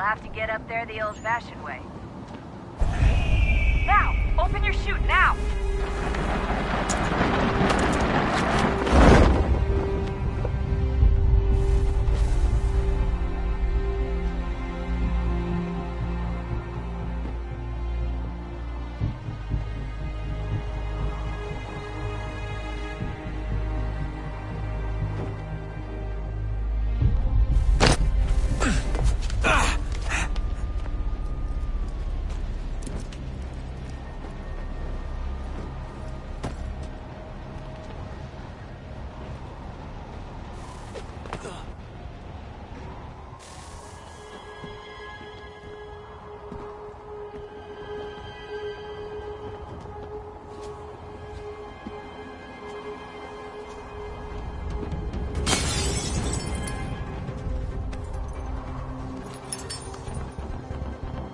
have to get up there the old-fashioned way. Now! Open your chute, now!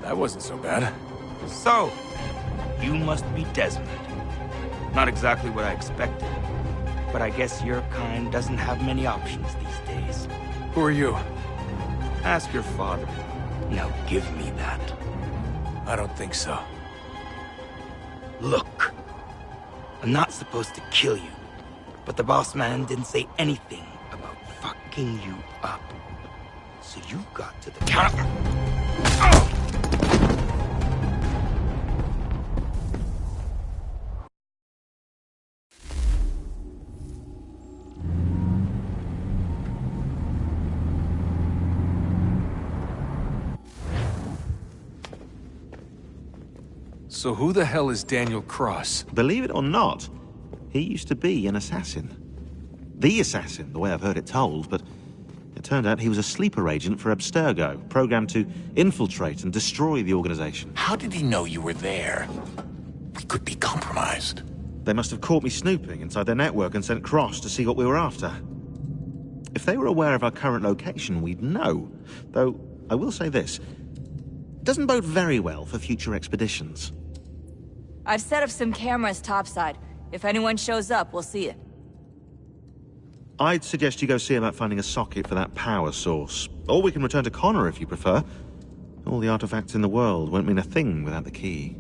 That wasn't so bad. So, you must be Desmond. Not exactly what I expected, but I guess your kind doesn't have many options these days. Who are you? Ask your father. Now give me that. I don't think so. Look, I'm not supposed to kill you, but the boss man didn't say anything about fucking you up. So you got to the counter. Oh! So who the hell is Daniel Cross? Believe it or not, he used to be an assassin. The assassin, the way I've heard it told, but it turned out he was a sleeper agent for Abstergo, programmed to infiltrate and destroy the organization. How did he know you were there? We could be compromised. They must have caught me snooping inside their network and sent Cross to see what we were after. If they were aware of our current location, we'd know. Though, I will say this. It doesn't bode very well for future expeditions. I've set up some cameras topside. If anyone shows up, we'll see it. I'd suggest you go see about finding a socket for that power source. Or we can return to Connor if you prefer. All the artifacts in the world won't mean a thing without the key.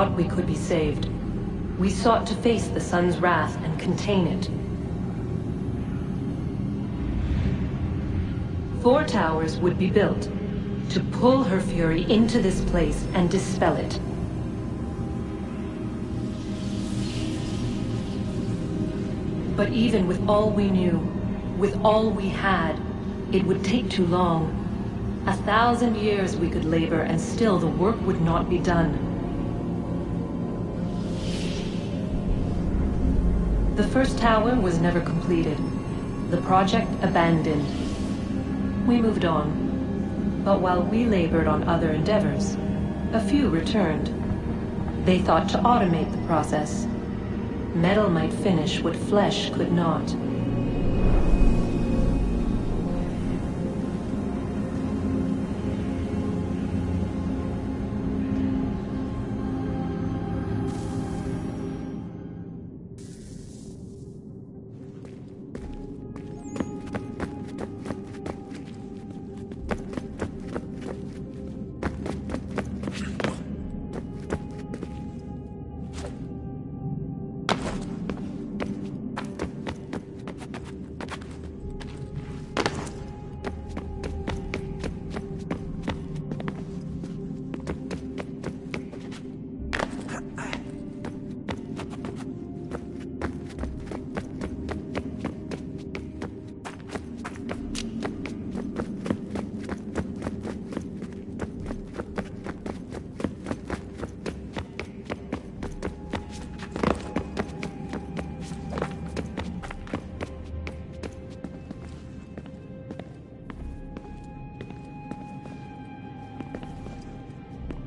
thought we could be saved. We sought to face the sun's wrath and contain it. 4 towers would be built to pull her fury into this place and dispel it. But even with all we knew, with all we had, it would take too long. 1,000 years we could labor and still the work would not be done. The first tower was never completed. The project abandoned. We moved on. But while we labored on other endeavors, a few returned. They thought to automate the process. Metal might finish what flesh could not.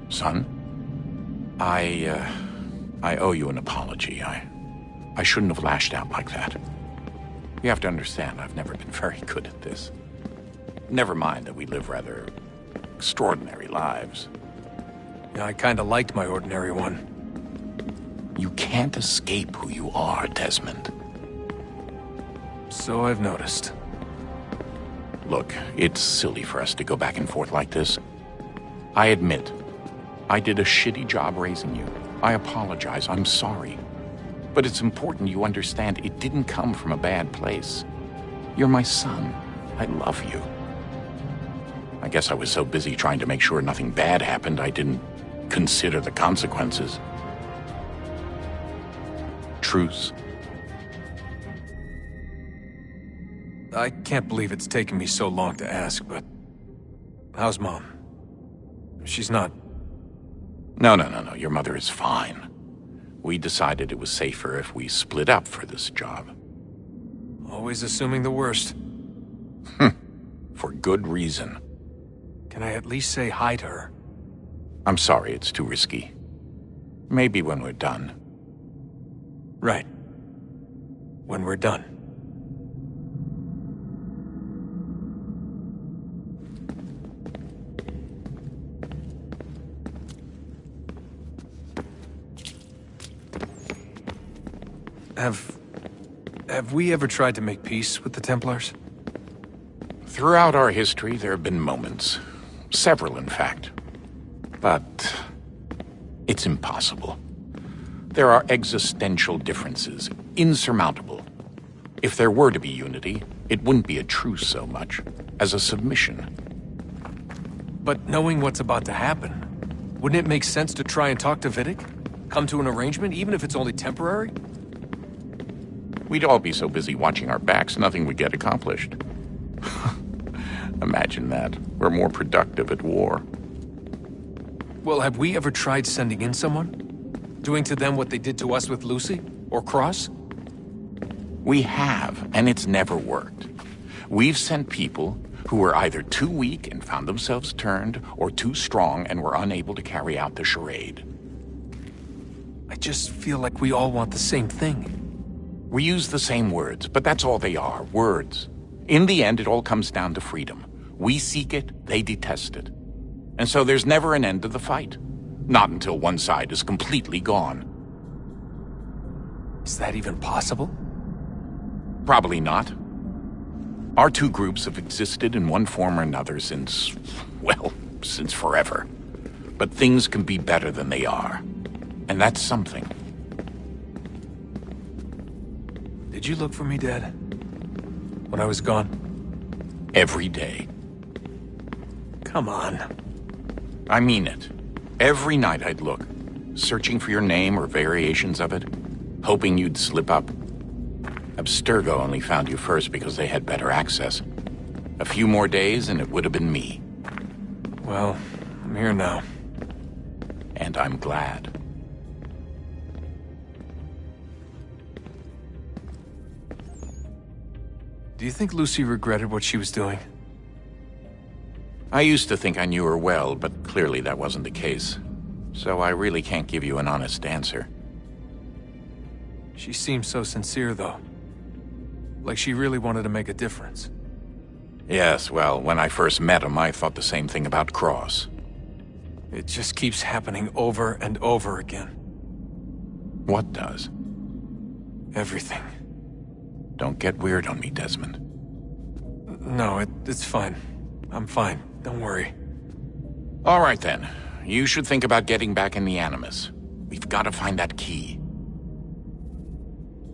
Son, I owe you an apology. I shouldn't have lashed out like that. You have to understand, I've never been very good at this. Never mind that we live rather extraordinary lives. Yeah, I kinda liked my ordinary one. You can't escape who you are, Desmond. So I've noticed. Look, it's silly for us to go back and forth like this. I admit, I did a shitty job raising you. I apologize, I'm sorry. But it's important you understand it didn't come from a bad place. You're my son. I love you. I guess I was so busy trying to make sure nothing bad happened, I didn't consider the consequences. Truce. I can't believe it's taken me so long to ask, but... how's Mom? She's not... No. Your mother is fine. We decided it was safer if we split up for this job. Always assuming the worst. For good reason. Can I at least say hi to her? I'm sorry, it's too risky. Maybe when we're done. Right. When we're done. Have we ever tried to make peace with the Templars? Throughout our history, there have been moments. Several, in fact. But it's impossible. There are existential differences, insurmountable. If there were to be unity, it wouldn't be a truce so much as a submission. But knowing what's about to happen, wouldn't it make sense to try and talk to Vidic? Come to an arrangement, even if it's only temporary? We'd all be so busy watching our backs, nothing would get accomplished. Imagine that. We're more productive at war. Well, have we ever tried sending in someone? Doing to them what they did to us with Lucy? Or Cross? We have, and it's never worked. We've sent people who were either too weak and found themselves turned, or too strong and were unable to carry out the charade. I just feel like we all want the same thing. We use the same words, but that's all they are, words. In the end, it all comes down to freedom. We seek it, they detest it. And so there's never an end to the fight. Not until one side is completely gone. Is that even possible? Probably not. Our two groups have existed in one form or another since, well, since forever. But things can be better than they are. And that's something. Did you look for me, Dad? When I was gone? Every day. Come on. I mean it. Every night I'd look, searching for your name or variations of it, hoping you'd slip up. Abstergo only found you first because they had better access. A few more days and it would have been me. Well, I'm here now. And I'm glad. Do you think Lucy regretted what she was doing? I used to think I knew her well, but clearly that wasn't the case. So I really can't give you an honest answer. She seemed so sincere, though. Like she really wanted to make a difference. Yes, well, when I first met him, I thought the same thing about Cross. It just keeps happening over and over again. What does? Everything. Don't get weird on me, Desmond. No, it's fine. I'm fine. Don't worry. All right, then. You should think about getting back in the Animus. We've got to find that key.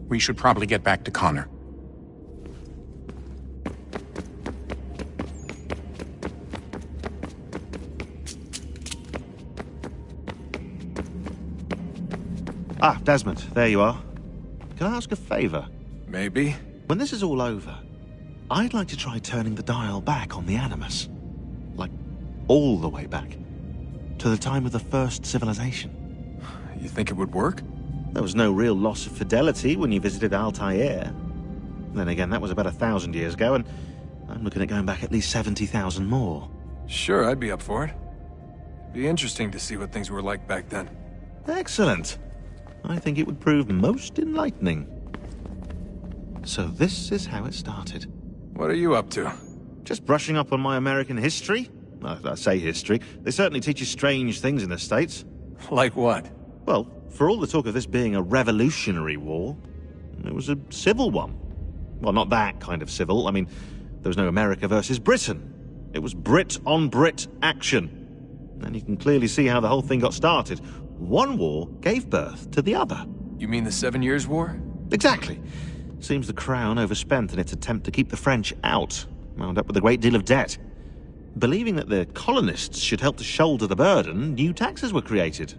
We should probably get back to Connor. Ah, Desmond, there you are. Can I ask a favor? Maybe. When this is all over, I'd like to try turning the dial back on the Animus. Like, all the way back. To the time of the first civilization. You think it would work? There was no real loss of fidelity when you visited Altair. Then again, that was about 1,000 years ago, and I'm looking at going back at least 70,000 more. Sure, I'd be up for it. Be interesting to see what things were like back then. Excellent. I think it would prove most enlightening. So this is how it started. What are you up to? Just brushing up on my American history. I say history. They certainly teach you strange things in the States. Like what? Well, for all the talk of this being a revolutionary war, it was a civil one. Well, not that kind of civil. I mean, there was no America versus Britain. It was Brit on Brit action. And you can clearly see how the whole thing got started. One war gave birth to the other. You mean the 7 Years' War? Exactly. Seems the Crown overspent in its attempt to keep the French out, wound up with a great deal of debt. Believing that the colonists should help to shoulder the burden, new taxes were created.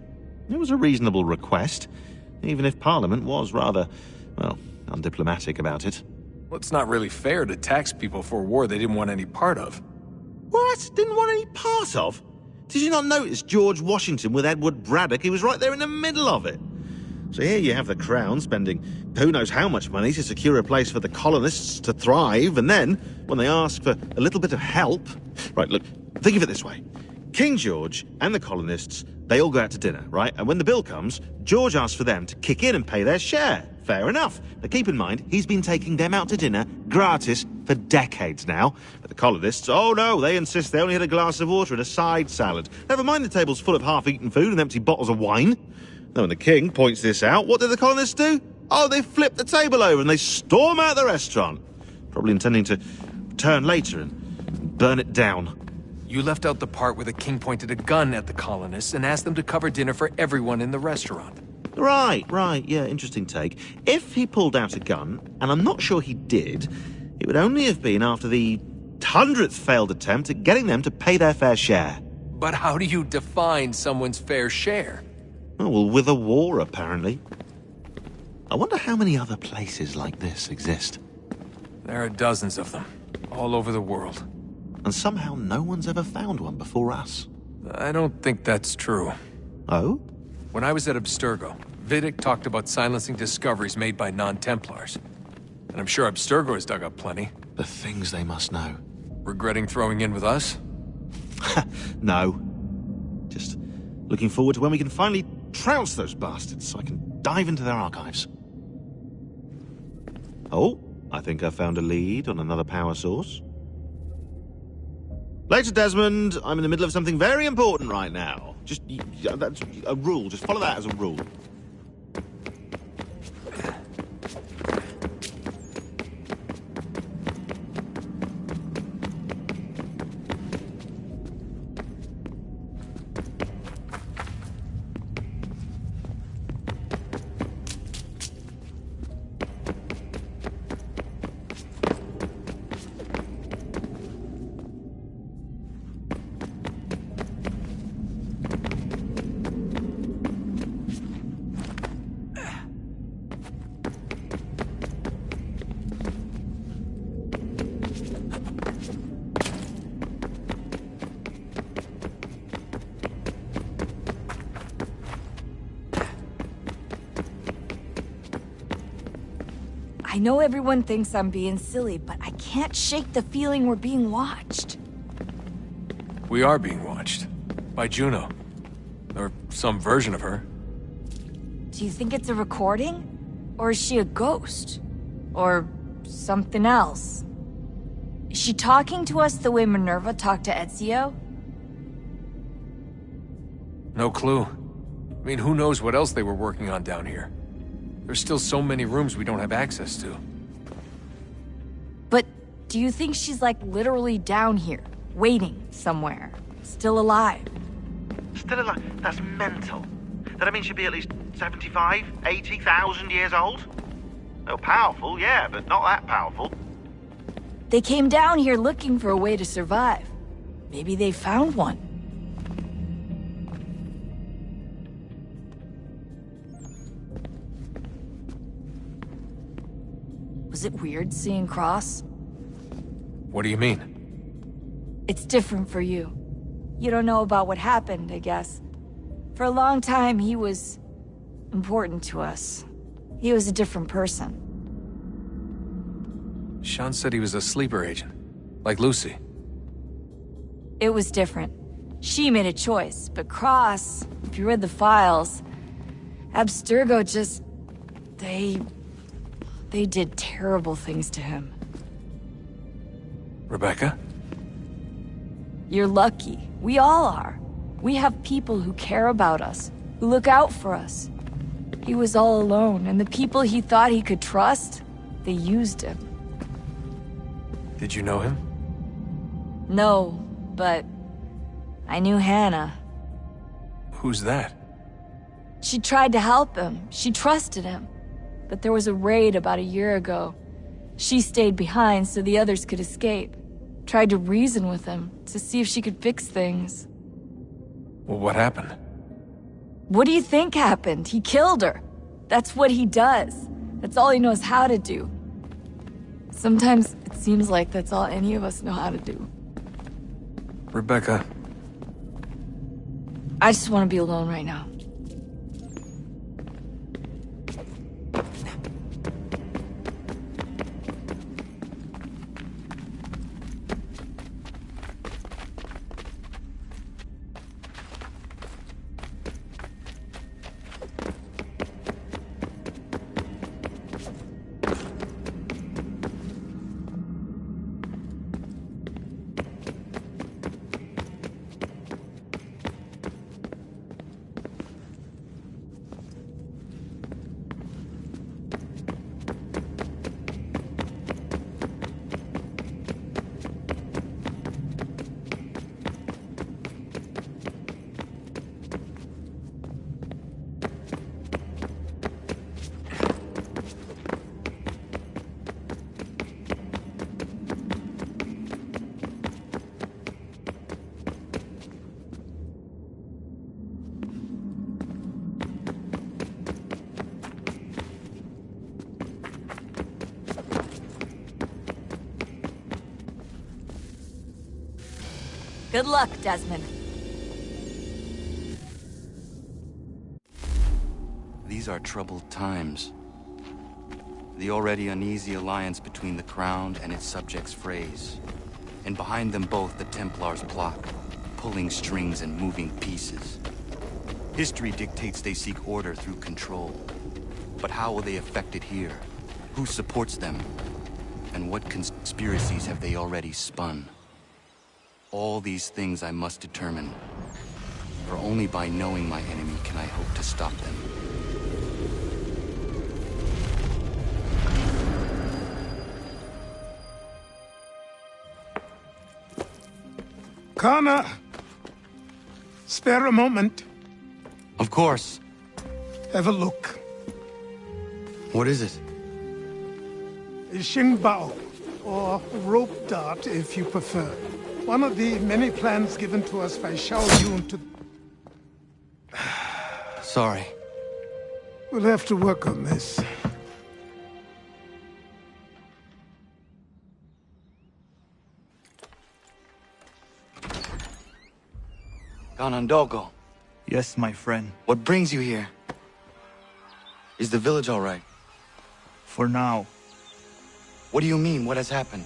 It was a reasonable request, even if Parliament was rather, well, undiplomatic about it. Well, it's not really fair to tax people for a war they didn't want any part of. What? Didn't want any part of? Did you not notice George Washington with Edward Braddock? He was right there in the middle of it. So here you have the Crown spending who knows how much money to secure a place for the colonists to thrive, and then, when they ask for a little bit of help... Right, look, think of it this way. King George and the colonists, they all go out to dinner, right? And when the bill comes, George asks for them to kick in and pay their share. Fair enough. But keep in mind, he's been taking them out to dinner gratis for decades now. But the colonists, oh no, they insist they only had a glass of water and a side salad. Never mind the table's full of half-eaten food and empty bottles of wine. Then when the king points this out, what do the colonists do? Oh, they flip the table over and they storm out the restaurant. Probably intending to return later and burn it down. You left out the part where the king pointed a gun at the colonists and asked them to cover dinner for everyone in the restaurant. Right, yeah, interesting take. If he pulled out a gun, and I'm not sure he did, it would only have been after the 100th failed attempt at getting them to pay their fair share. But how do you define someone's fair share? Oh, well, with a war, apparently. I wonder how many other places like this exist. There are dozens of them, all over the world. And somehow no one's ever found one before us. I don't think that's true. Oh? When I was at Abstergo, Vidic talked about silencing discoveries made by non-Templars. And I'm sure Abstergo has dug up plenty. The things they must know. Regretting throwing in with us? No. Just looking forward to when we can finally trounce those bastards so I can dive into their archives. Oh, I think I found a lead on another power source. Later, Desmond. I'm in the middle of something very important right now. Just, that's a rule. Just follow that as a rule. I know everyone thinks I'm being silly, but I can't shake the feeling we're being watched. We are being watched. By Juno. Or some version of her. Do you think it's a recording? Or is she a ghost? Or something else? Is she talking to us the way Minerva talked to Ezio? No clue. I mean, who knows what else they were working on down here? There's still so many rooms we don't have access to. But do you think she's like literally down here, waiting somewhere, still alive? Still alive? That's mental. That means she'd be at least 75, 80,000 years old? Oh, powerful, yeah, but not that powerful. They came down here looking for a way to survive. Maybe they found one. Was it weird seeing Cross? What do you mean? It's different for you. You don't know about what happened, I guess. For a long time, he was important to us. He was a different person. Sean said he was a sleeper agent. Like Lucy. It was different. She made a choice, but Cross, if you read the files, Abstergo just... They did terrible things to him. Rebecca? You're lucky. We all are. We have people who care about us, who look out for us. He was all alone, and the people he thought he could trust, they used him. Did you know him? No, but I knew Hannah. Who's that? She tried to help him. She trusted him. But there was a raid about a year ago. She stayed behind so the others could escape. Tried to reason with him, to see if she could fix things. Well, what happened? What do you think happened? He killed her. That's what he does. That's all he knows how to do. Sometimes it seems like that's all any of us know how to do. Rebecca. I just want to be alone right now. Good luck, Desmond. These are troubled times. The already uneasy alliance between the Crown and its subjects frays. And behind them both the Templars plot, pulling strings and moving pieces. History dictates they seek order through control. But how will they affect it here? Who supports them? And what conspiracies have they already spun? All these things I must determine. For only by knowing my enemy can I hope to stop them. Connor! Spare a moment. Of course. Have a look. What is it? A Xingbao, or rope dart if you prefer. One of the many plans given to us by Xiao Yun to... Sorry. We'll have to work on this. Ganondogo, Yes, my friend. what brings you here? Is the village all right? For now. What do you mean? What has happened?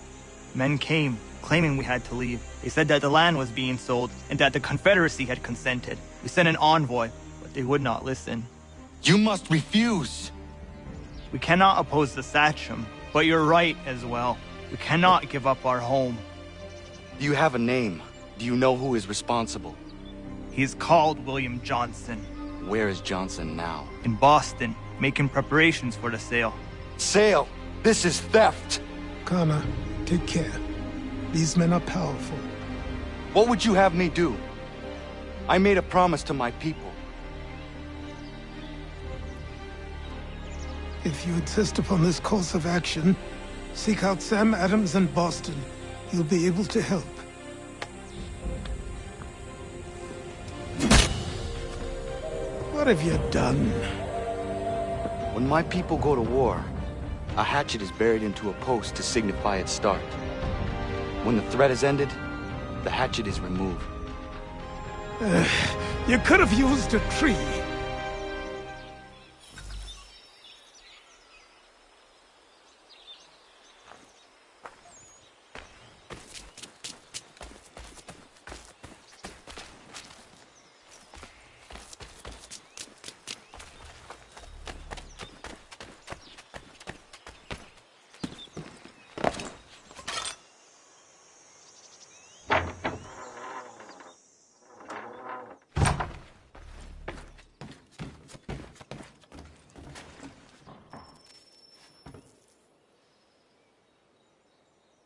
Men came, claiming we had to leave. They said that the land was being sold, and that the Confederacy had consented. We sent an envoy, but they would not listen. You must refuse! We cannot oppose the Sachem, but you're right as well. We cannot give up our home. Do you have a name? Do you know who is responsible? He's called William Johnson. Where is Johnson now? In Boston, making preparations for the sale. Sale! This is theft! Connor, take care. These men are powerful. What would you have me do? I made a promise to my people. If you insist upon this course of action, seek out Sam Adams in Boston. He'll be able to help. What have you done? When my people go to war, a hatchet is buried into a post to signify its start. When the threat is ended, the hatchet is removed. You could have used a tree.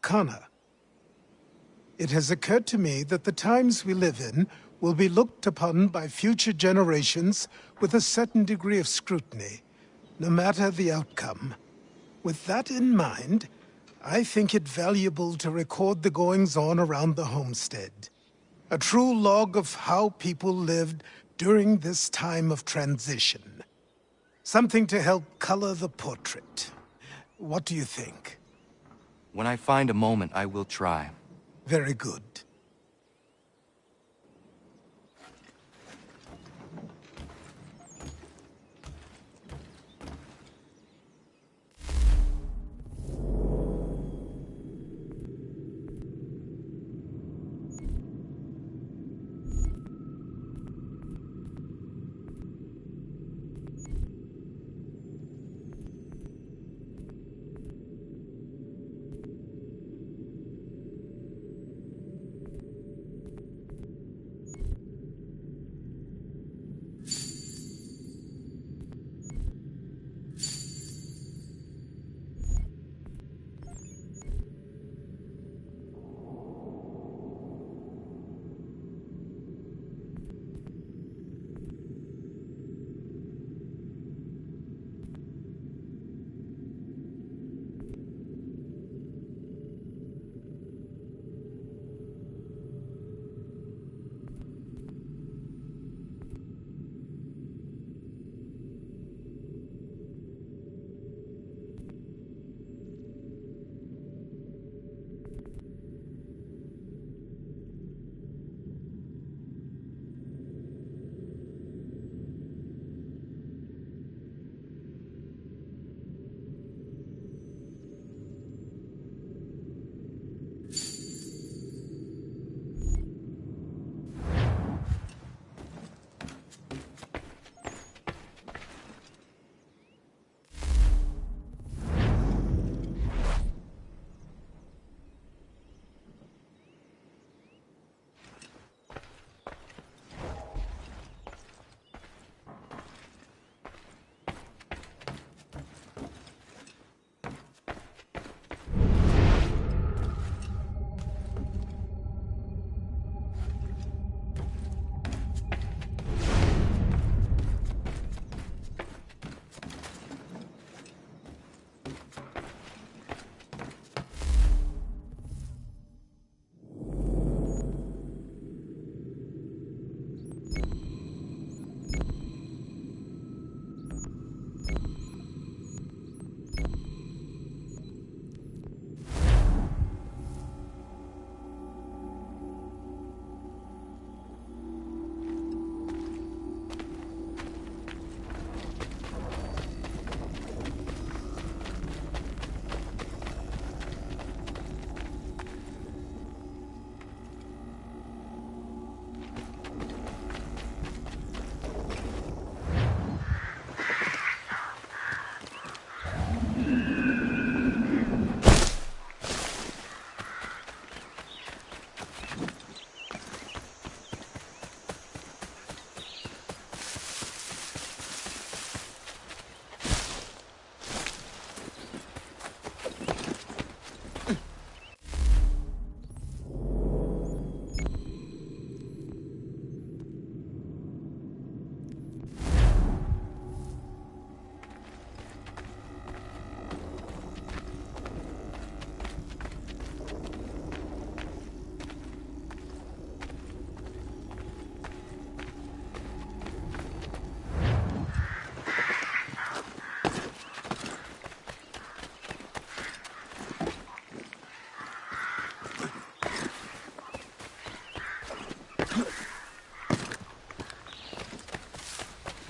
Connor, it has occurred to me that the times we live in will be looked upon by future generations with a certain degree of scrutiny, no matter the outcome. With that in mind, I think it valuable to record the goings-on around the homestead. A true log of how people lived during this time of transition. Something to help color the portrait. What do you think? When I find a moment, I will try. Very good.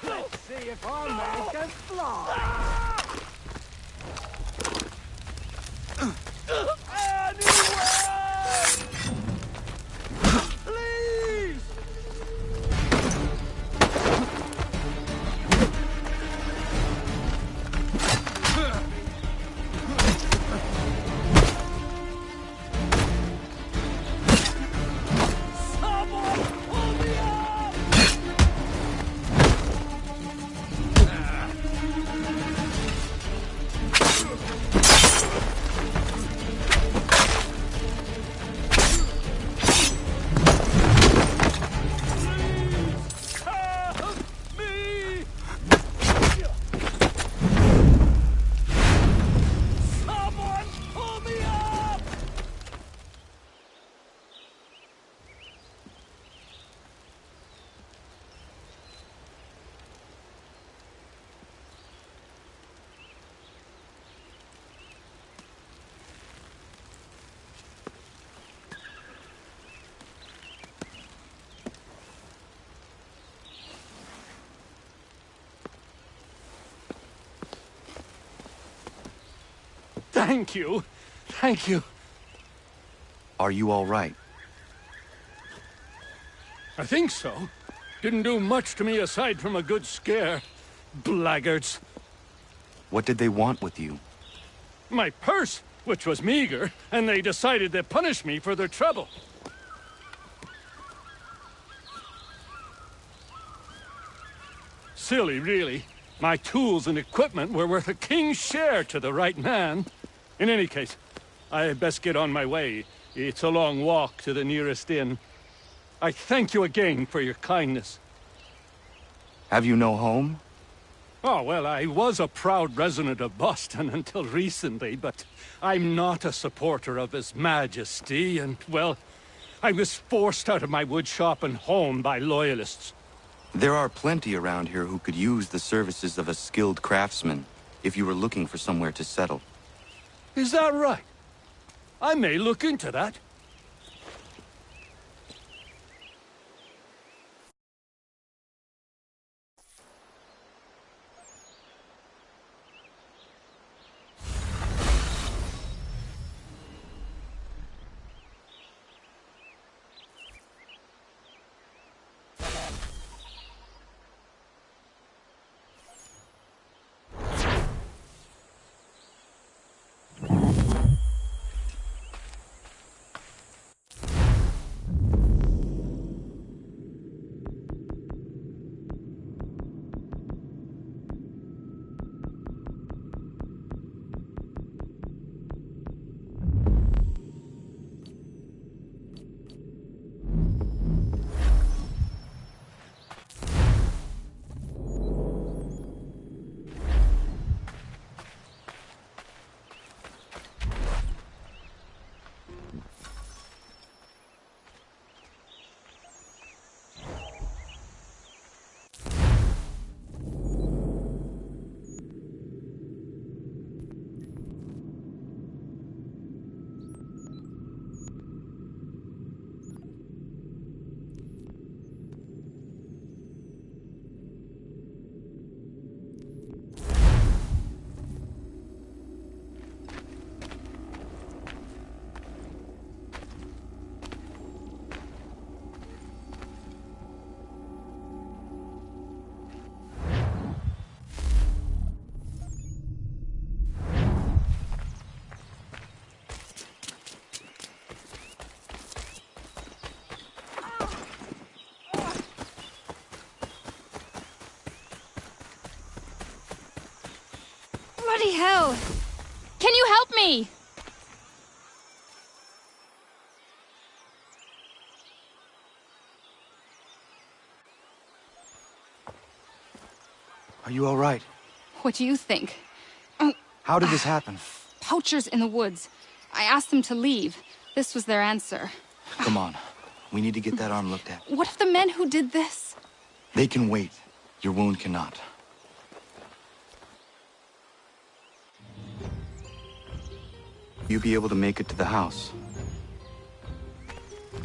Let's see if our man can fly! Thank you. Thank you. Are you all right? I think so. Didn't do much to me aside from a good scare. Blackguards. What did they want with you? My purse, which was meager, and they decided to punish me for their trouble. Silly, really. My tools and equipment were worth a king's share to the right man. In any case, I had best get on my way. It's a long walk to the nearest inn. I thank you again for your kindness. Have you no home? Oh, well, I was a proud resident of Boston until recently, but I'm not a supporter of His Majesty, and, well, I was forced out of my woodshop and home by loyalists. There are plenty around here who could use the services of a skilled craftsman, if you were looking for somewhere to settle. Is that right? I may look into that. Bloody hell! Can you help me? Are you all right? What do you think? How did this happen? Poachers in the woods. I asked them to leave. This was their answer. Come on. We need to get that arm looked at. What if the men who did this? They can wait. Your wound cannot. You be able to make it to the house?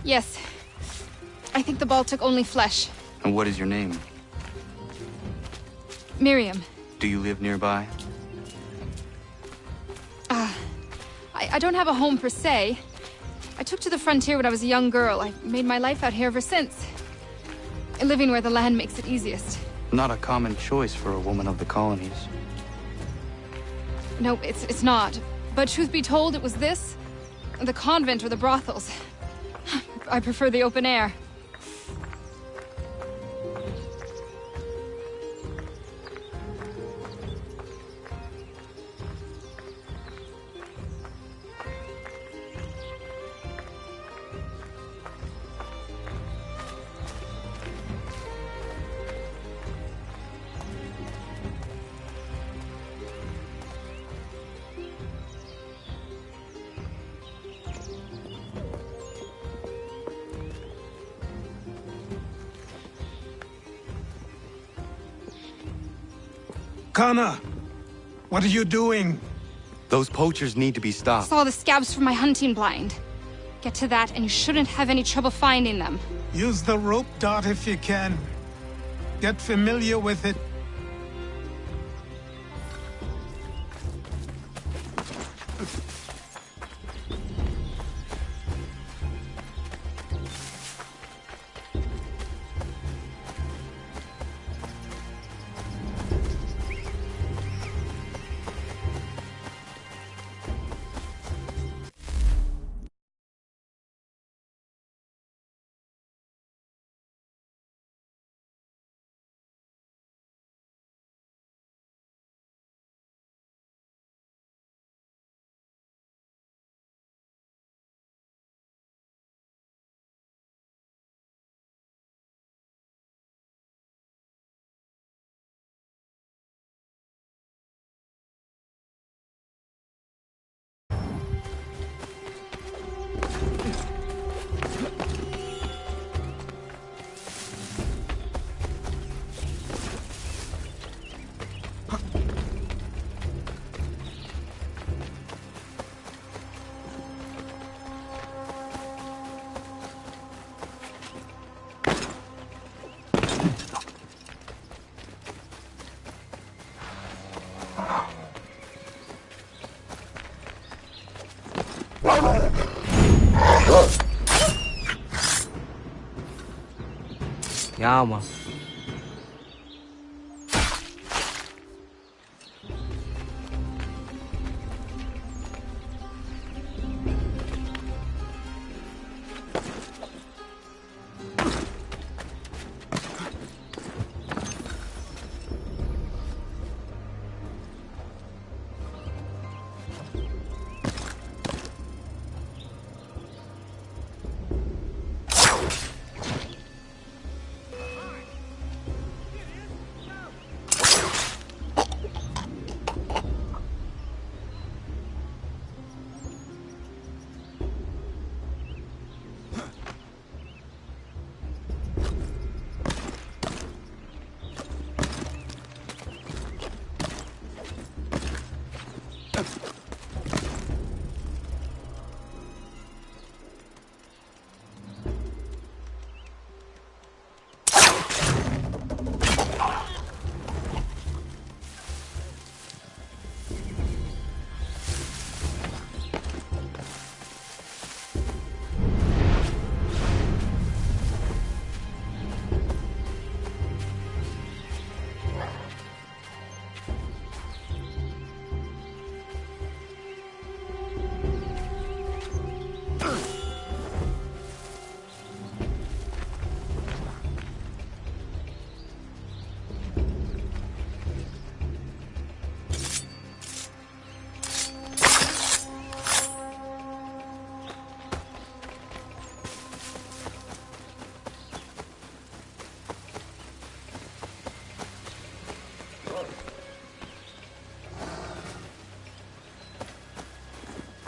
Yes. I think the ball took only flesh. And what is your name? Miriam. Do you live nearby? I don't have a home per se. I took to the frontier when I was a young girl. I made my life out here ever since. Living where the land makes it easiest. Not a common choice for a woman of the colonies. No, it's not. But truth be told, it was this, the convent or the brothels. I prefer the open air. Kana, what are you doing? Those poachers need to be stopped. Saw the scabs from my hunting blind. Get to that, and you shouldn't have any trouble finding them. Use the rope dart if you can. Get familiar with it. Ja, man.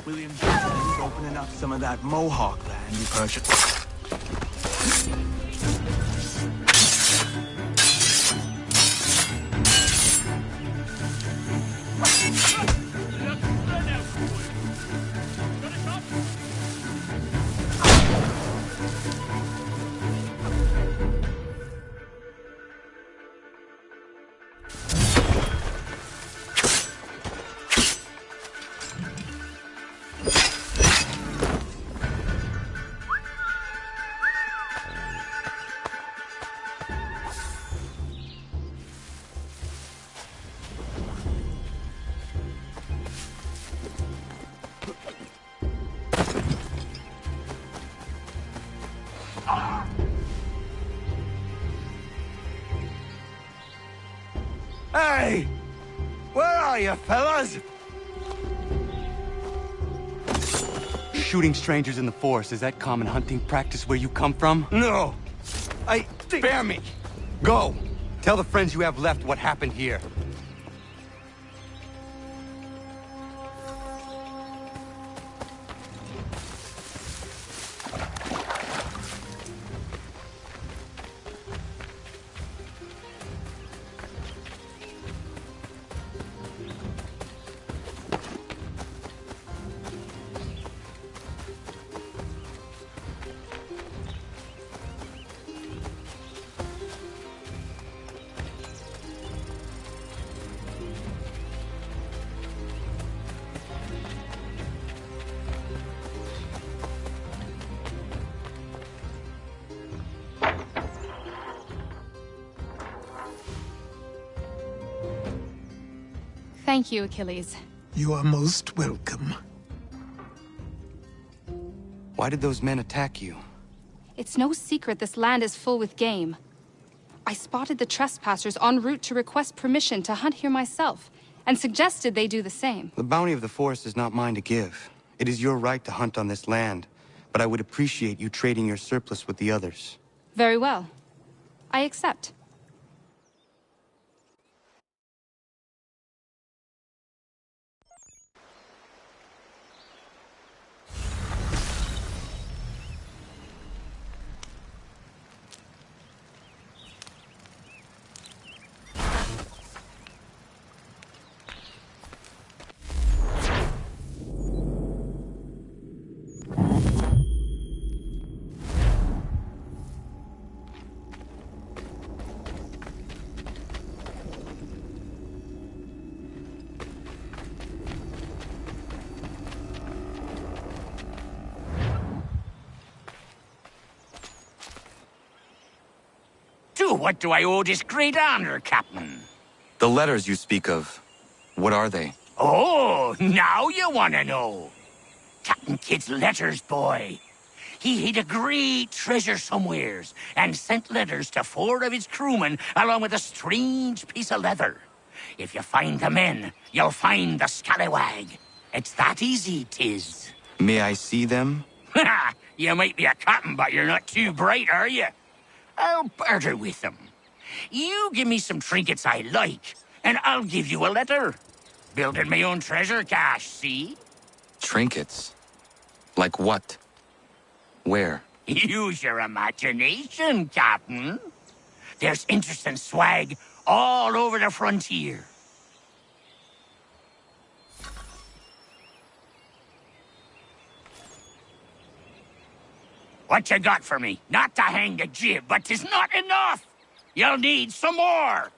William is opening up some of that Mohawk land you purchased. Hey! Where are you, fellas? Shooting strangers in the forest, is that common hunting practice where you come from? No. Spare me. Go! Tell the friends you have left what happened here. Thank you, Achilles. You are most welcome. Why did those men attack you? It's no secret this land is full with game. I spotted the trespassers en route to request permission to hunt here myself, and suggested they do the same. The bounty of the forest is not mine to give. It is your right to hunt on this land, but I would appreciate you trading your surplus with the others. Very well. I accept. To what do I owe this great honor, Captain? The letters you speak of, what are they? Oh, now you want to know. Captain Kidd's letters, boy. He hid a great treasure somewheres and sent letters to 4 of his crewmen along with a strange piece of leather. If you find the men, you'll find the scallywag. It's that easy, 'tis. May I see them? You might be a captain, but you're not too bright, are you? I'll barter with them. You give me some trinkets I like, and I'll give you a letter. Building my own treasure cache, see? Trinkets? Like what? Where? Use your imagination, Captain. There's interesting swag all over the frontier. What you got for me? Not to hang the jib, but 'tis not enough. You'll need some more.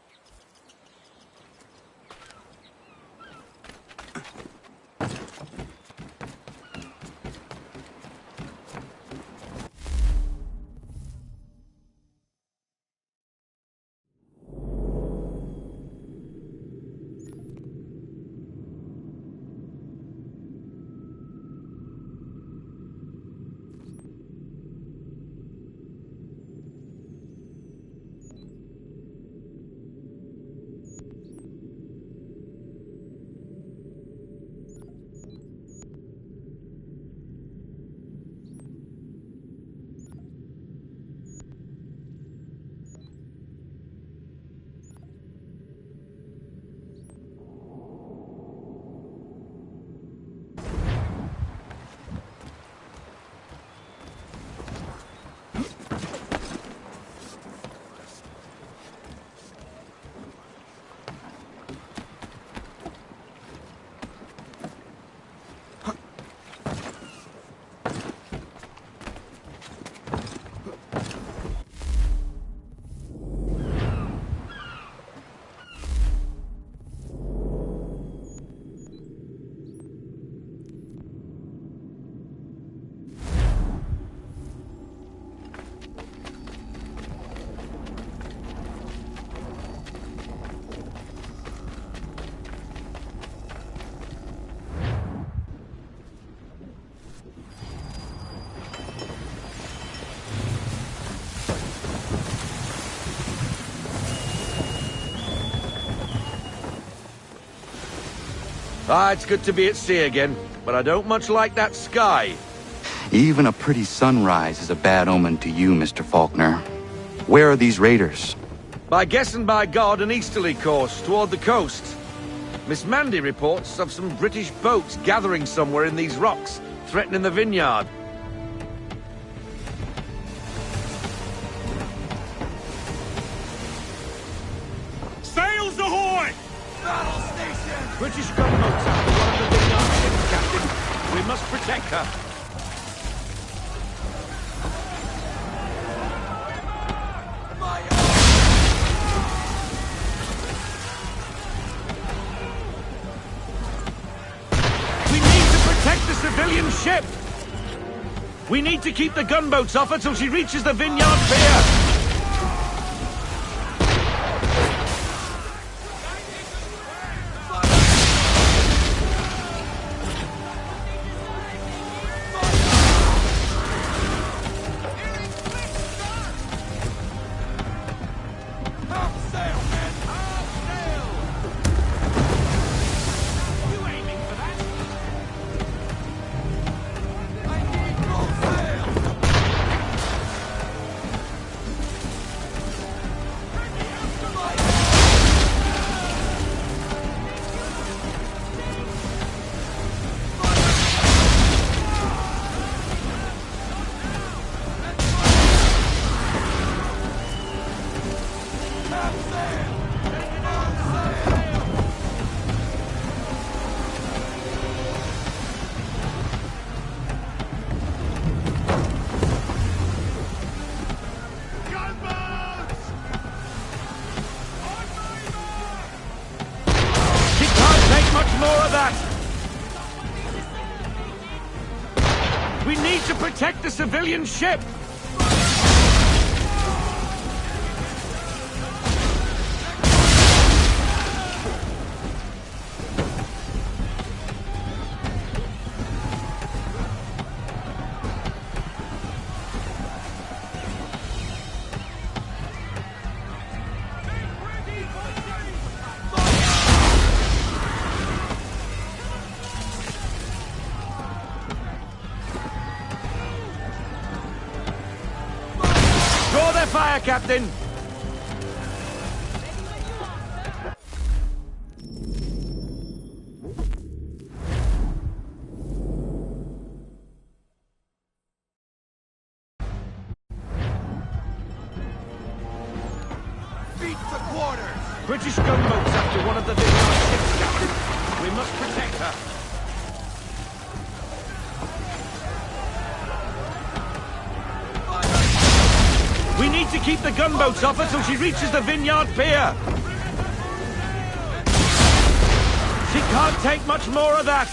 It's good to be at sea again, but I don't much like that sky. Even a pretty sunrise is a bad omen to you, Mr. Faulkner. Where are these raiders? By guess and by God, an easterly course toward the coast. Miss Mandy reports of some British boats gathering somewhere in these rocks, threatening the vineyard. Sails ahoy! Battle station! British gunboats after one of the vineyard ships, Captain. We must protect her. The civilian ship! We need to keep the gunboats off her till she reaches the vineyard pier! We need to protect the civilian ship! Fire, Captain! Feet to quarters! British gunboats after one of the vineyard ships, Captain. We must protect her. We need to keep the gunboats off her till she reaches the vineyard pier. She can't take much more of that.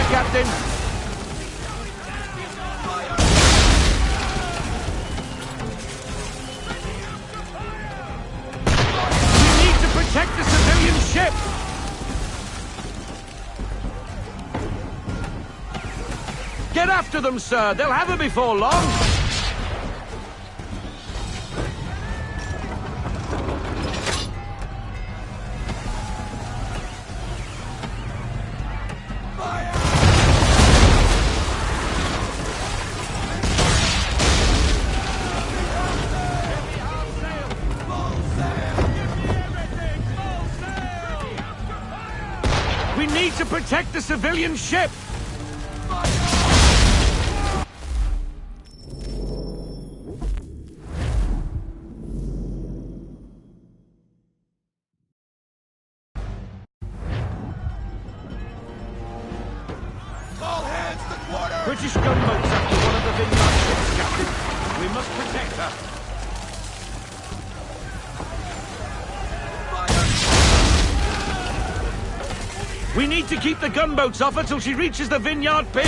Captain! We need to protect the civilian ship! Get after them, sir! They'll have her before long! need to protect the civilian ship! British gunboats after one of the Vineyard ships, Captain. We must protect her. We need to keep the gunboats off her till she reaches the Vineyard Pier.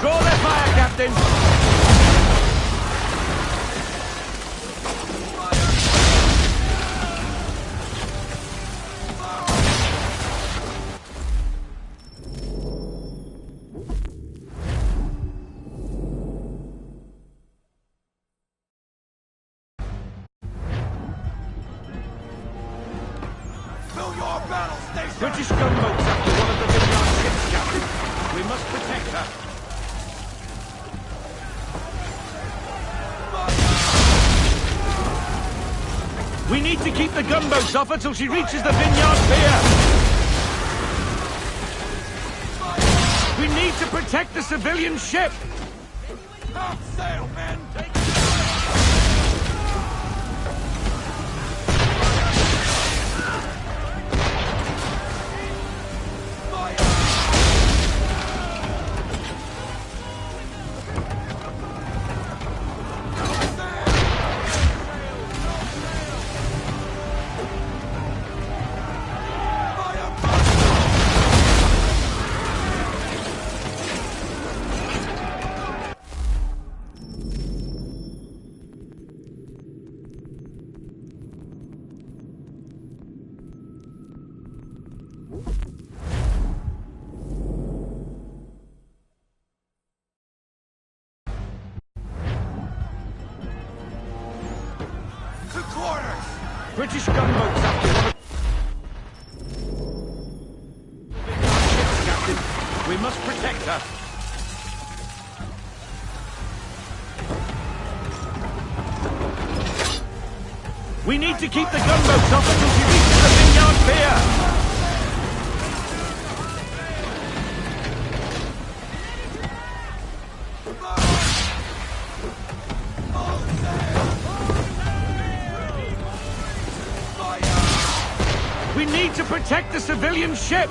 Draw their fire, Captain. British gunboats after one of the Vineyard ships, Captain. We must protect her. We need to keep the gunboats off her till she reaches the Vineyard Pier. We need to protect the civilian ship. Half sail, men. British gunboats up to one of ships, Captain. We must protect her. We need to keep the gunboats off until she reaches the Vineyard Pier. We need to protect the civilian ship!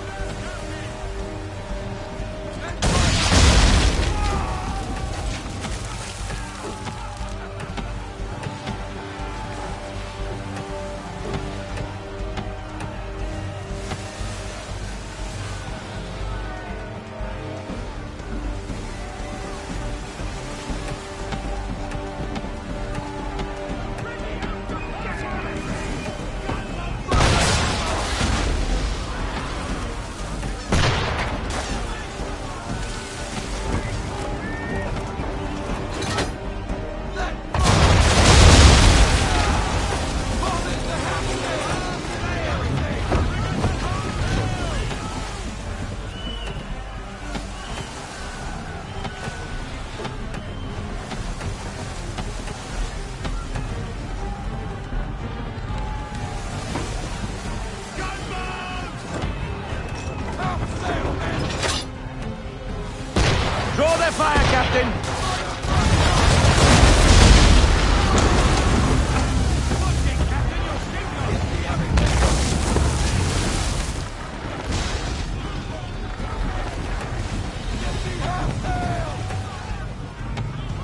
Draw their fire, Captain!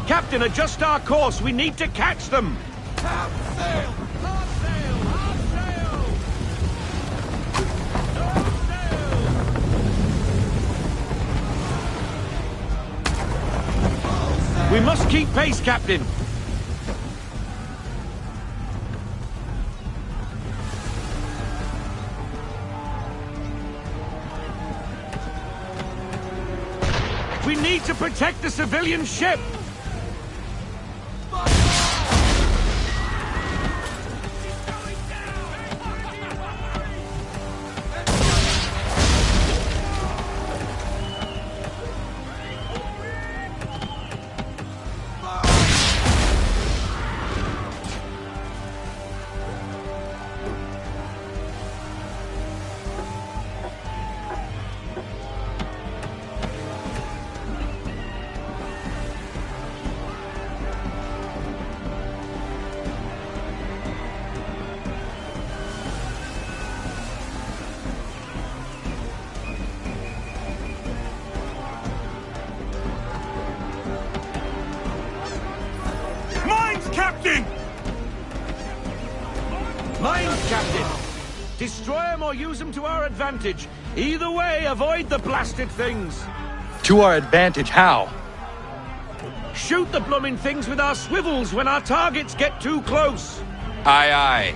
Captain, adjust our course. We need to catch them. Half sail! Half sail! Half sail! We must keep pace, Captain. We need to protect the civilian ship. Mine, Captain! Destroy them or use them to our advantage. Either way, avoid the blasted things. To our advantage, how? Shoot the blooming things with our swivels when our targets get too close. Aye, aye.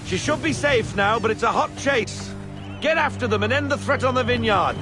She should be safe now, but it's a hot chase. Get after them and end the threat on the vineyard.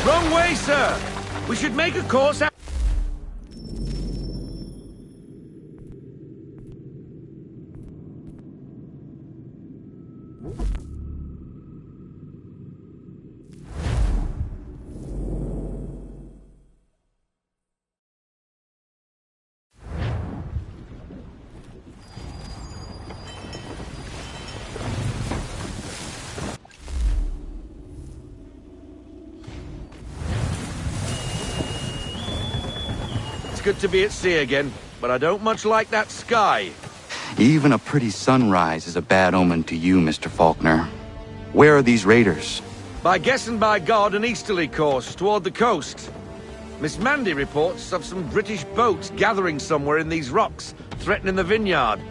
Wrong way, sir! We should make a course out. Good to be at sea again, but I don't much like that sky. Even a pretty sunrise is a bad omen to you, Mr. Faulkner. Where are these raiders? By guess and by God, an easterly course toward the coast. Miss Mandy reports of some British boats gathering somewhere in these rocks, threatening the vineyard.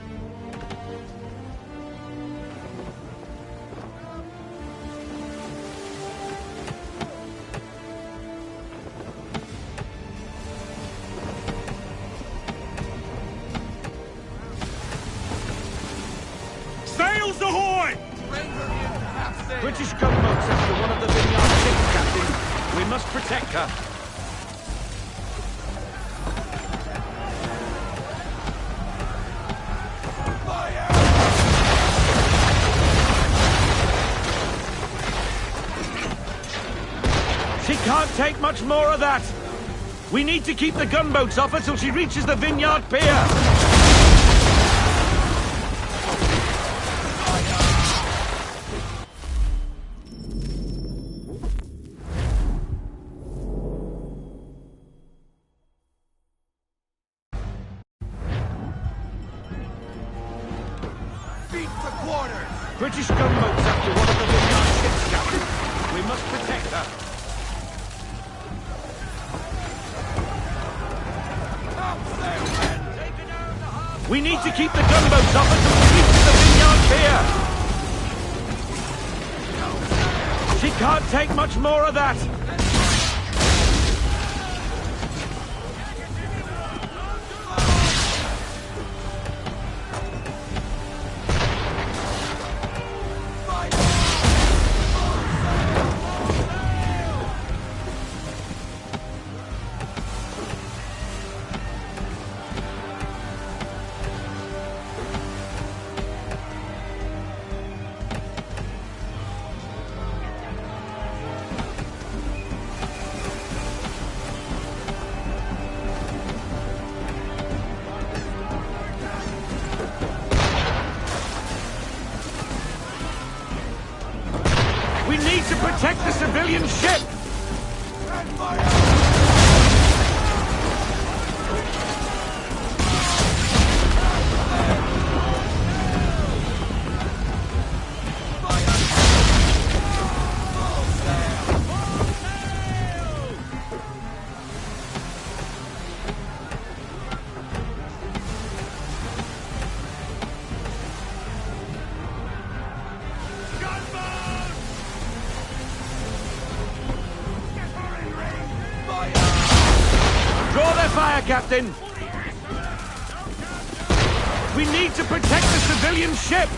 Sails ahoy! British gunboats after one of the vineyard ships, Captain. We must protect her. She can't take much more of that. We need to keep the gunboats off her till she reaches the vineyard pier. British gunboats after one of the vineyard ships, Captain. We must protect her. We need to keep the gunboats off until we reach the vineyard pier. She can't take much more of that. We need to protect the civilian ship! Draw their fire, Captain! We need to protect the civilian ship!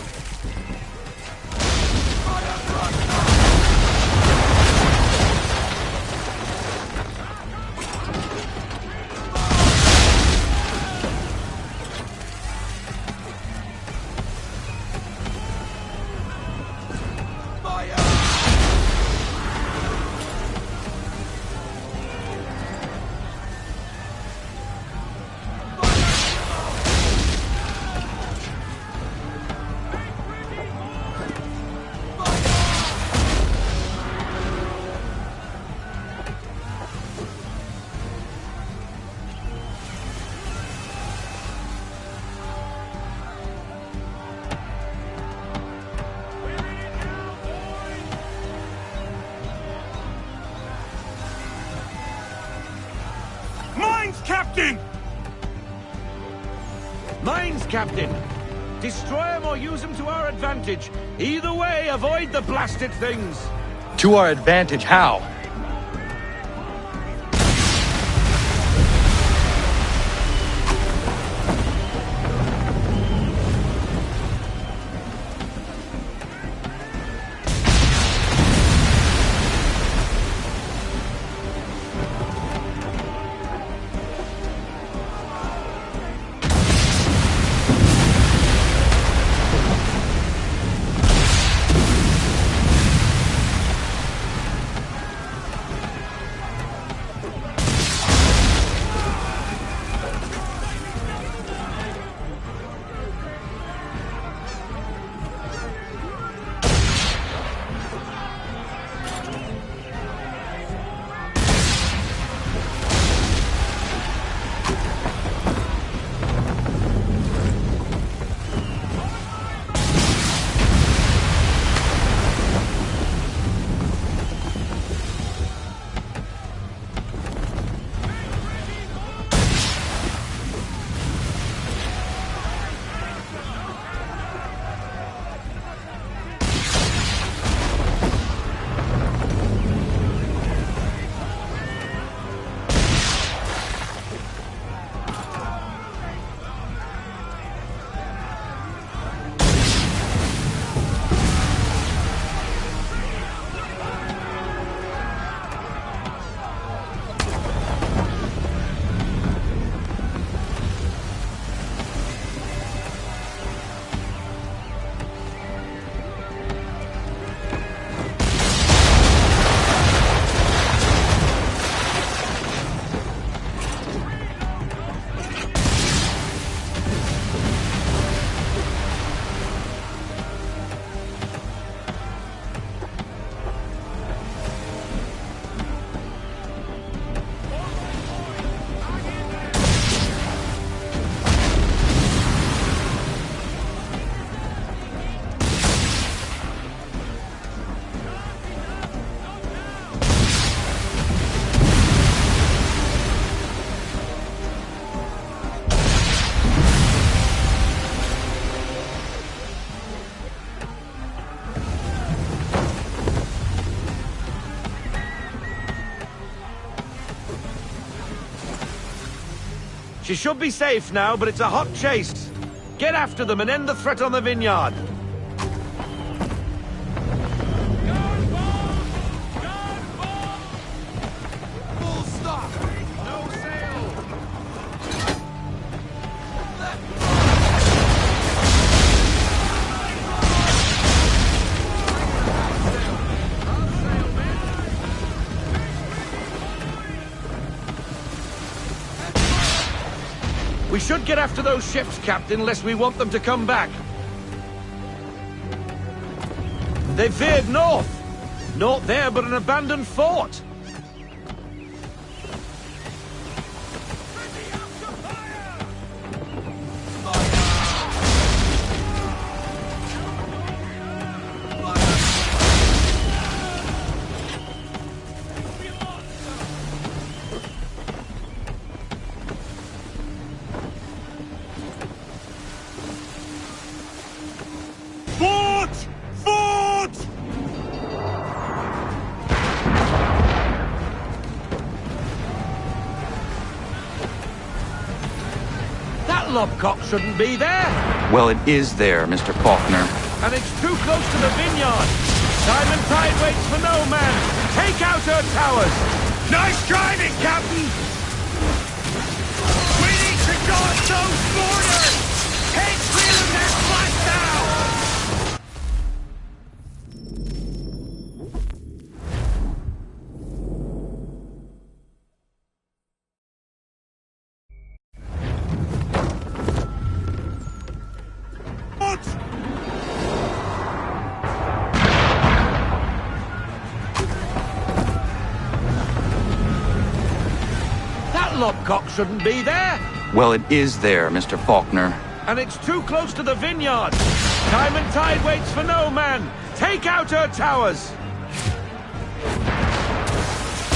Captain! Mines, Captain! Destroy them or use them to our advantage. Either way, avoid the blasted things. To our advantage, how? She should be safe now, but it's a hot chase. Get after them and end the threat on the vineyard. Full stop! No sail! We should get after those ships, Captain, unless we want them to come back. They veered north. Naught there but an abandoned fort. Lobcock shouldn't be there. Well, it is there, Mr. Faulkner. And it's too close to the vineyard. Time and tide waits for no man. Take out her towers. Nice driving, Captain! We need to guard those borders! Head clear of their flash now! Lobcock shouldn't be there. Well, it is there, Mr. Faulkner. And it's too close to the vineyard. Time and tide waits for no man. Take out her towers.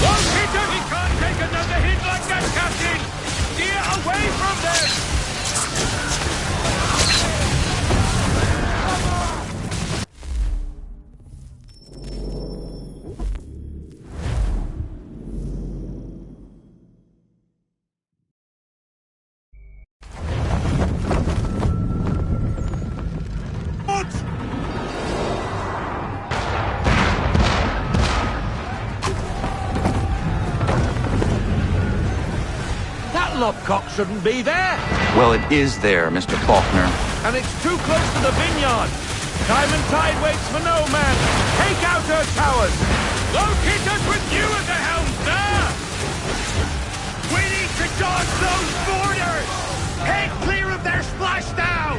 Won't hit her! We can't take another hit like that, Captain! Steer away from them! Lobcock shouldn't be there. Well, it is there, Mr. Faulkner. And it's too close to the vineyard. Time and tide waits for no man. Take out her towers. Locate us with you at the helm, sir! We need to dodge those borders! Head clear of their splashdown!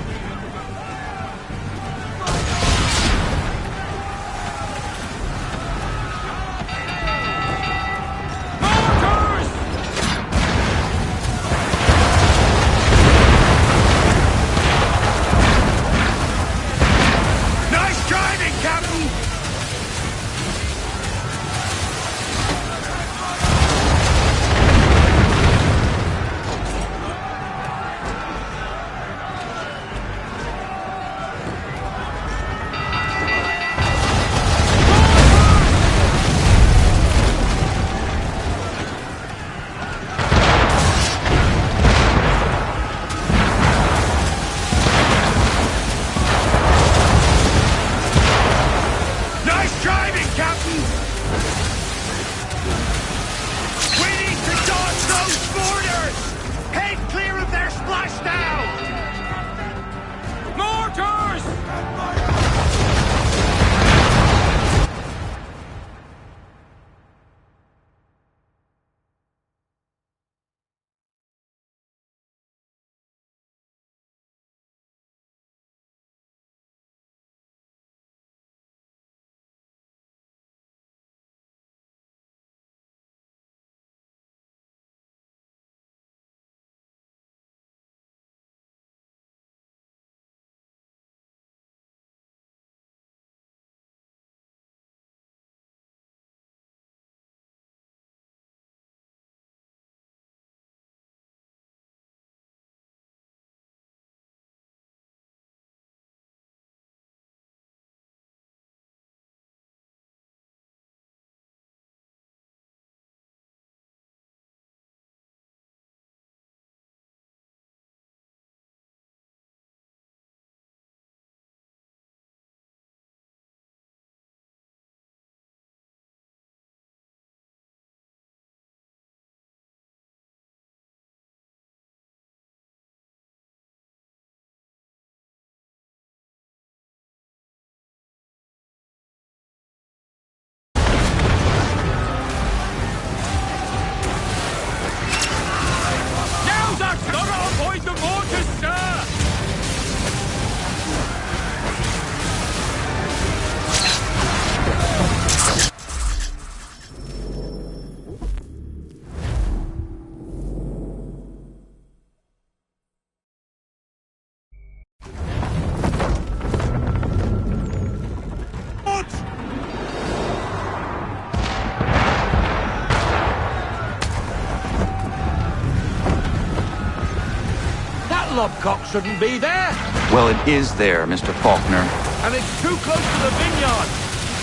lobcock shouldn't be there. Well, it is there, Mr. Faulkner. And it's too close to the vineyard.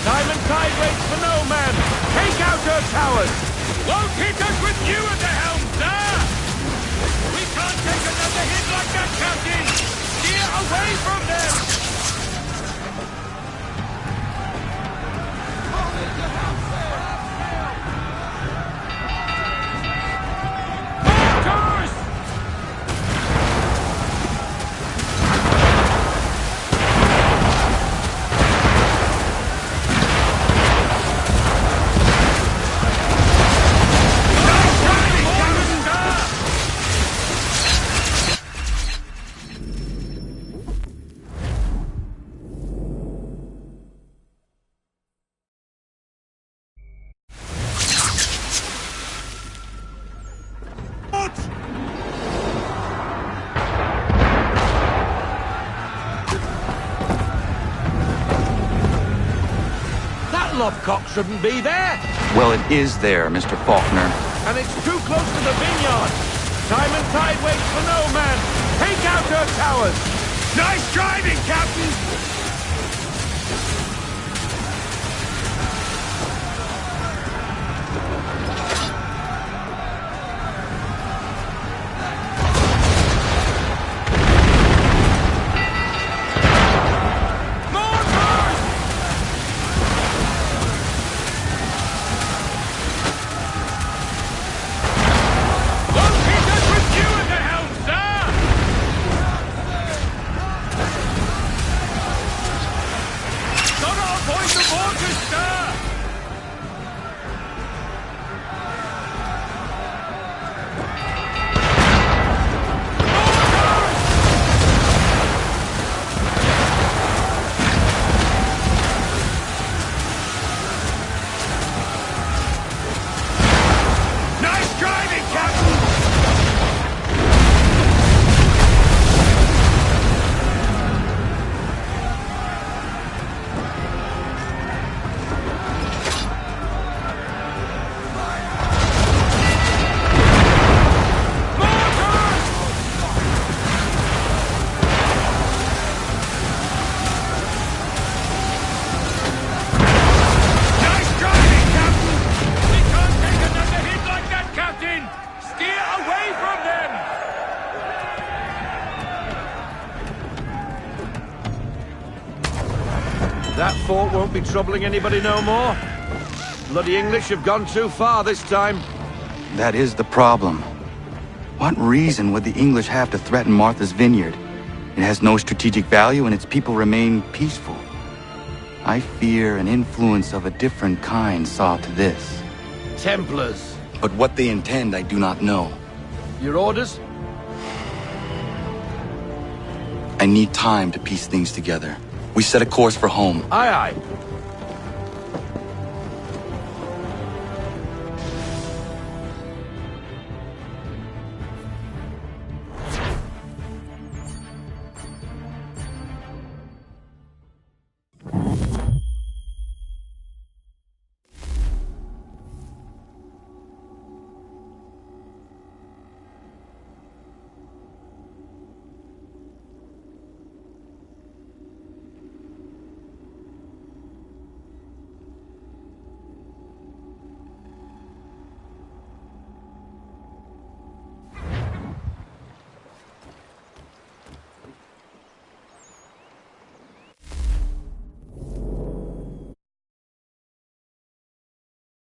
Time and tide waits for no man. Take out her towers. Won't hit us with you at the helm, sir! We can't take another hit like that, Captain! Steer away from them! Lobcock shouldn't be there. Well, it is there, Mr. Faulkner. And it's too close to the vineyard. Time and tide waits for no man. Take out her towers. Nice driving, Captain! That fort won't be troubling anybody no more. Bloody English have gone too far this time. That is the problem. What reason would the English have to threaten Martha's Vineyard? It has no strategic value and its people remain peaceful. I fear an influence of a different kind saw to this. Templars. But what they intend, I do not know. Your orders? I need time to piece things together. We set a course for home. Aye, aye.